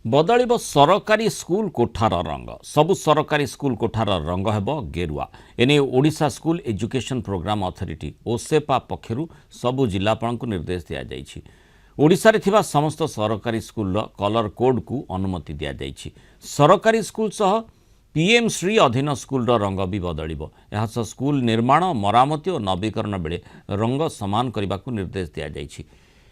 बदलिब सरकारी स्कूल कोठार रंग सबु सरकारी स्कूल कोठार रंग हेब गेरुआ एने Odisha school education programme authority OSEPA पक्षरु सबु जिलापाल को निर्देश दिया जायछि। ओडिशा रे थिबा समस्त सरकारी स्कूल कलर कोड को अनुमति दिया जायछि। सरकारी स्कूल सह पीएम श्री अधीन स्कूल रंग भी बदलिब। यह स्कूल निर्माण मरामती और नवीकरण बेले रंग समान करने को निर्देश दिया जायछि।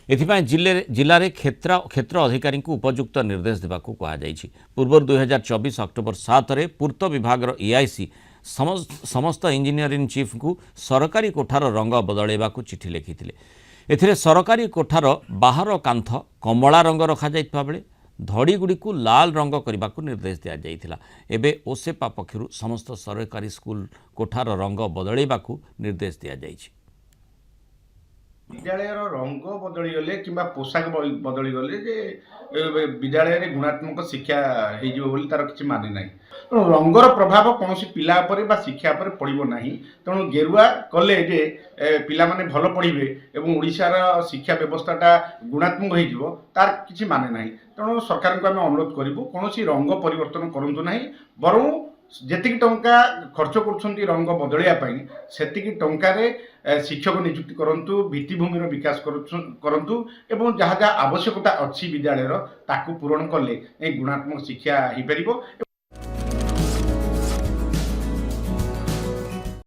एथिपाई जिले में क्षेत्र अधिकारी को उपयुक्त निर्देश देवा कहुଯାଇଛି। पूर्व 2024 अक्टोबर 7 रे पूर्त विभाग एआईसी समस्त इंजीनियरिंग चीफ को सरकारी कोठार रंग बदलैवा चिठी लिखिथिले। एथिरे सरकारी कोठार बाहर कांथ कमला रंग रखा जाइतबा बेले धड़ीगुड़ी को लाल रंग करने को निर्देश दिया जाइथिला। एबे ओसेपा पक्षरु समस्त सरकारी स्कूल कोठार रंग बदलैवा निर्देश दिया जाइछि। विद्यालय रंग बदली गले कि पोशाक बदली गले जे विद्यालय में गुणात्मक शिक्षा हो तार किसी माने ना। तेणु रंगर प्रभाव कौन पिला बा शिक्षा पर पड़ो ना। तेणु गेरुआ कले जे पिला माने भल पढ़े और ओडिशार शिक्षा व्यवस्थाटा गुणात्मक हो तार किसी माने ना। तेणु सरकार को आम अनुरोध करूँ कौन रंग परिवर्तन करूँ ना, बरं जेतिक टंका खर्च कर रंग बदलवाई से टंकार शिक्षक नियुक्ति करंतु, भित्तिभूमि विकास करंतु एवं जहाँ जहाँ आवश्यकता अच्छी विद्यालय ताकू पूरण कले गुणात्मक शिक्षा हो पार।